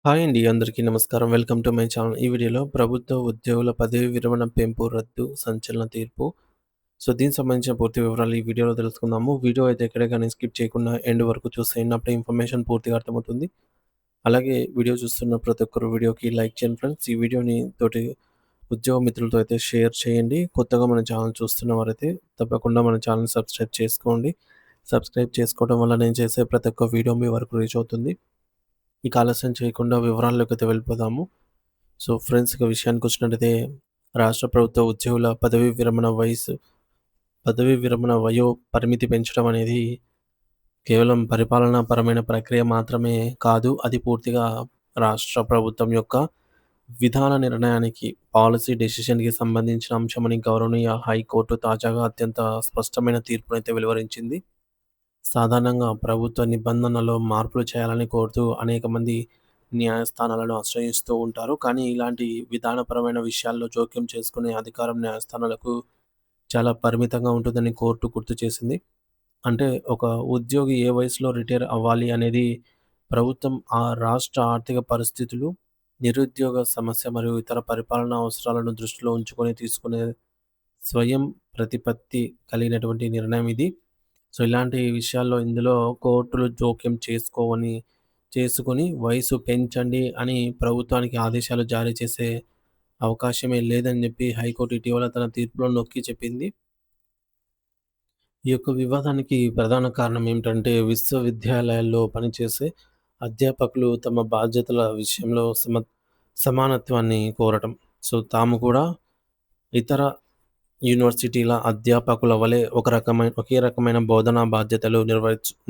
Hi అండి. అందరికీ నమస్కారం. Welcome to my channel. ఈ వీడియోలో ప్రభుత్వ ఉద్యోగుల పదవీ విరమణ పెంపు రద్దు సంచలన తీర్పు. దీనికి సంబంధించిన పూర్తి వివరాలు ఈ వీడియోలో తెలుసుకుందాము. వీడియో అయితే ఎక్కడ గాని స్కిప్ చేయకుండా ఎండ్ వరకు చూసేయండి. అప్పుడే ఇన్ఫర్మేషన్ పూర్తిగా అర్థమవుతుంది. అలాగే వీడియో చూస్తున్న ప్రతి ఒక్కరు వీడియోకి లైక్ చేయండి ఫ్రెండ్స్. ఈ వీడియోని తోటి ఉద్యోగ మిత్రులతో అయితే షేర్ చేయండి. కొత్తగా మన ఛానల్ చూస్తున్న వారైతే తప్పకుండా మన ఛానల్ సబ్స్క్రైబ్ చేసుకోండి. సబ్స్క్రైబ్ చేసుకోవడం వల్ల నేను చేసే ప్రతి ఒక్క వీడియో మీ వరకు రీచ్ అవుతుంది. ఇక ఆలస్యం చేయకుండా వివరాల్లోకైతే వెళ్ళిపోదాము. ఫ్రెండ్స్, ఇక విషయానికొచ్చినట్టయితే రాష్ట్ర ప్రభుత్వ ఉద్యోగుల పదవీ విరమణ వయో పరిమితి పెంచడం అనేది కేవలం పరిపాలనా పరమైన ప్రక్రియ మాత్రమే కాదు. అది పూర్తిగా రాష్ట్ర ప్రభుత్వం యొక్క విధాన నిర్ణయానికి, పాలసీ డెసిషన్‌కి సంబంధించిన అంశమని గౌరవనీయ హైకోర్టు తాజాగా అత్యంత స్పష్టమైన తీర్పునైతే వెలువరించింది. సాధారణంగా ప్రభుత్వ నిబంధనలో మార్పులు చేయాలని కోరుతూ అనేక మంది న్యాయస్థానాలను ఆశ్రయిస్తూ ఉంటారు. కానీ ఇలాంటి విధానపరమైన విషయాల్లో జోక్యం చేసుకునే అధికారం న్యాయస్థానాలకు చాలా పరిమితంగా ఉంటుందని కోర్టు గుర్తు చేసింది. అంటే ఒక ఉద్యోగి ఏ వయసులో రిటైర్ అవ్వాలి అనేది ప్రభుత్వం ఆ రాష్ట్ర ఆర్థిక పరిస్థితులు, నిరుద్యోగ సమస్య మరియు ఇతర పరిపాలనా అవసరాలను దృష్టిలో ఉంచుకొని తీసుకునే స్వయం ప్రతిపత్తి కలిగినటువంటి నిర్ణయం ఇది. ఇలాంటి విషయాల్లో ఇందులో కోర్టులు జోక్యం చేసుకొని వయసు పెంచండి అని ప్రభుత్వానికి ఆదేశాలు జారీ చేసే అవకాశమే లేదని చెప్పి హైకోర్టు ఇటీవల తన తీర్పులో నొక్కి చెప్పింది. ఈ యొక్క వివాదానికి ప్రధాన కారణం ఏమిటంటే, విశ్వవిద్యాలయాల్లో పనిచేసే అధ్యాపకులు తమ బాధ్యతల విషయంలో సమానత్వాన్ని కోరటం. తాము కూడా ఇతర యూనివర్సిటీల అధ్యాపకుల వలె ఒకే రకమైన బోధనా బాధ్యతలు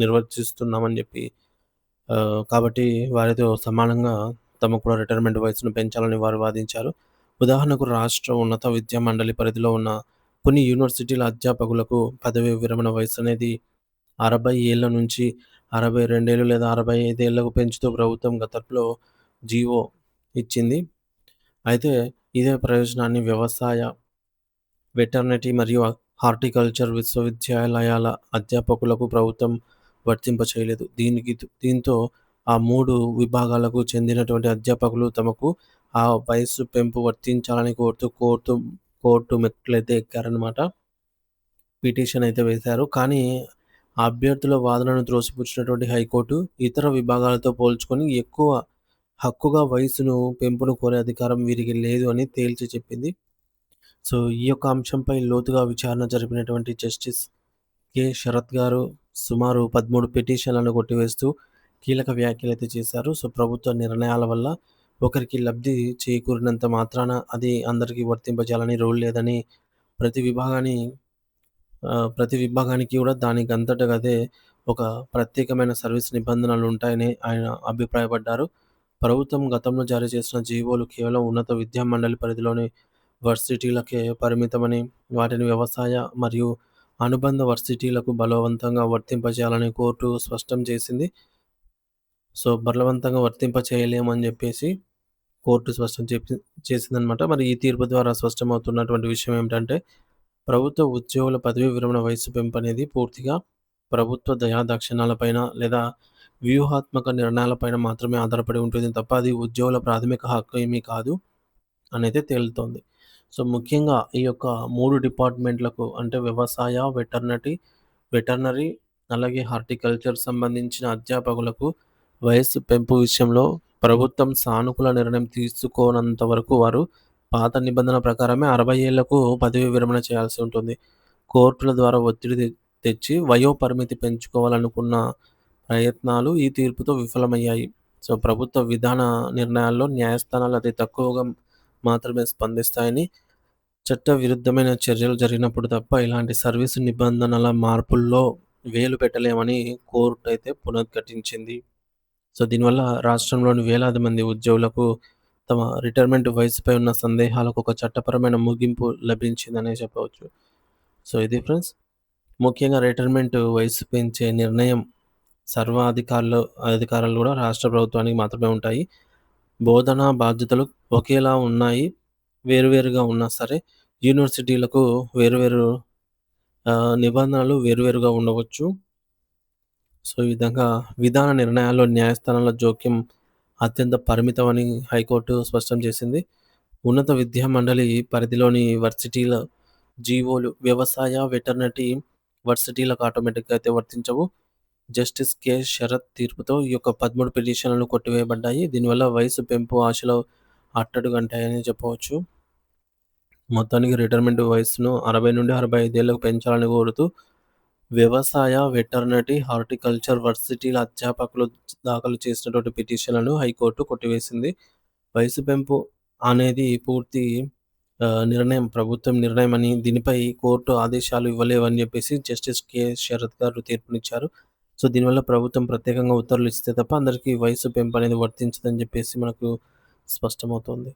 నిర్వర్తిస్తున్నామని చెప్పి, కాబట్టి వారితో సమానంగా తమకు కూడా రిటైర్మెంట్ వయసును పెంచాలని వారు వాదించారు. ఉదాహరణకు రాష్ట్ర ఉన్నత విద్యా మండలి పరిధిలో ఉన్న కొన్ని యూనివర్సిటీల అధ్యాపకులకు పదవీ విరమణ వయసు అనేది 60 ఏళ్ల నుంచి 62 ఏళ్ళు లేదా 65 ఏళ్లకు పెంచుతూ ప్రభుత్వం గతంలో జీవో ఇచ్చింది. అయితే ఇదే ప్రయోజనాన్ని వ్యవసాయ, వెటర్నరీ మరియు హార్టికల్చర్ విశ్వవిద్యాలయాల అధ్యాపకులకు ప్రభుత్వం వర్తింపచేయలేదు. దీంతో ఆ 3 విభాగాలకు చెందినటువంటి అధ్యాపకులు తమకు ఆ వయస్సు పెంపు వర్తించాలని కోరుతూ కోర్టు మెట్లయితే ఎక్కారనమాట. పిటిషన్ అయితే వేశారు. కానీ ఆ అభ్యర్థుల వాదనను త్రోసిపుచ్చినటువంటి హైకోర్టు ఇతర విభాగాలతో పోల్చుకొని ఎక్కువ హక్కుగా వయసును పెంపును కోరే అధికారం వీరికి లేదు అని తేల్చి చెప్పింది. ఈ యొక్క అంశంపై లోతుగా విచారణ జరిపినటువంటి జస్టిస్ కె. శరత్ గారు సుమారు 13 పిటిషన్లను కొట్టివేస్తూ కీలక వ్యాఖ్యలైతే చేశారు. ప్రభుత్వ నిర్ణయాల వల్ల ఒకరికి లబ్ధి చేకూరినంత మాత్రాన అది అందరికీ వర్తింపజేయాలని రూల్ లేదని, ప్రతి విభాగాన్ని ప్రతి విభాగానికి కూడా దానికంతటగదే ఒక ప్రత్యేకమైన సర్వీస్ నిబంధనలుంటాయని ఆయన అభిప్రాయపడ్డారు. ప్రభుత్వం గతంలో జారీ చేసిన జీవోలు కేవలం ఉన్నత విద్యా మండలి పరిధిలోని వర్సిటీలకే పరిమితమని, వాటిని వ్యవసాయ మరియు అనుబంధ వర్సిటీలకు బలవంతంగా వర్తింపజేయాలని కోర్టు స్పష్టం చేసింది. బలవంతంగా వర్తింపచేయలేమని చెప్పేసి కోర్టు స్పష్టం చేసిందనమాట. మరి ఈ తీర్పు ద్వారా స్పష్టమవుతున్నటువంటి విషయం ఏమిటంటే, ప్రభుత్వ ఉద్యోగుల పదవీ విరమణ వయస్సు పెంపనేది పూర్తిగా ప్రభుత్వ దయాదాక్షిణ్యాలపైన లేదా వ్యూహాత్మక నిర్ణయాలపైన మాత్రమే ఆధారపడి ఉంటుంది తప్ప, అది ఉద్యోగుల ప్రాథమిక హక్కు ఏమీ కాదు అనైతే తేలుతోంది. ముఖ్యంగా ఈ యొక్క 3 డిపార్ట్‌మెంట్‌లకు అంటే వ్యవసాయ, వెటర్నరీ అలాగే హార్టికల్చర్ సంబంధించిన అధ్యాపకులకు వయస్సు పెంపు విషయంలో ప్రభుత్వం సానుకూల నిర్ణయం తీసుకోనంత వరకు వారు పాత నిబంధన ప్రకారమే 60 ఏళ్లకు పదవీ విరమణ చేయాల్సి ఉంటుంది. కోర్టుల ద్వారా ఒత్తిడి తెచ్చి వయో పరిమితి పెంచుకోవాలనుకున్న ప్రయత్నాలు ఈ తీర్పుతో విఫలమయ్యాయి. ప్రభుత్వ విధాన నిర్ణయాల్లో న్యాయస్థానాలు అతి తక్కువగా మాత్రమే స్పందిస్తాయని, చట్టవిరుద్ధమైన చర్యలు జరిగినప్పుడు తప్ప ఇలాంటి సర్వీసు నిబంధనల మార్పుల్లో వేలు పెట్టలేమని కోర్టు అయితే పునరుద్ఘాటించింది. దీనివల్ల రాష్ట్రంలోని వేలాది మంది ఉద్యోగులకు తమ రిటైర్మెంట్ వయసుపై ఉన్న సందేహాలకు ఒక చట్టపరమైన ముగింపు లభించిందనే చెప్పవచ్చు. ఇది ఫ్రెండ్స్, ముఖ్యంగా రిటైర్మెంట్ వయసు పెంచే నిర్ణయం అధికారాలు కూడా రాష్ట్ర ప్రభుత్వానికి మాత్రమే ఉంటాయి. బోధనా బాధ్యతలు ఒకేలా ఉన్నాయి. వేరువేరుగా ఉన్నా సరే యూనివర్సిటీలకు వేరువేరు నిబంధనలు వేరువేరుగా ఉండవచ్చు. ఈ విధంగా విధాన నిర్ణయాల్లో న్యాయస్థానాల జోక్యం అత్యంత పరిమితమని హైకోర్టు స్పష్టం చేసింది. ఉన్నత విద్యా మండలి పరిధిలోని వర్సిటీల జీవోలు వ్యవసాయ, వెటర్నరీ వర్సిటీలకు ఆటోమేటిక్‌గా అయితే వర్తించవు. Justice K. శరత్ తీర్పుతో ఈ యొక్క 13 పిటిషన్‌లు కొట్టివేయబడ్డాయి. దీనివల్ల వయసు పెంపు ఆశలు అట్టడుగంటాయని చెప్పవచ్చు. మొత్తానికి రిటైర్మెంట్ వయస్సును 60-65 ఏళ్లకు పెంచాలని కోరుతూ వ్యవసాయ, వెటర్నరీ, హార్టికల్చర్ వర్సిటీల అధ్యాపకులు దాఖలు చేసినటువంటి పిటిషన్‌లను హైకోర్టు కొట్టివేసింది. వయసు పెంపు అనేది పూర్తి నిర్ణయం, ప్రభుత్వం నిర్ణయం అని, దీనిపై కోర్టు ఆదేశాలు ఇవ్వలేవని చెప్పేసి జస్టిస్ కె. శరత్ గారు తీర్పునిచ్చారు. సో, దీనివల్ల ప్రభుత్వం ప్రత్యేకంగా ఉత్తర్వులు ఇస్తే తప్ప అందరికీ వయసు పెంపు అనేది వర్తించదని చెప్పేసి మనకు స్పష్టమవుతోంది.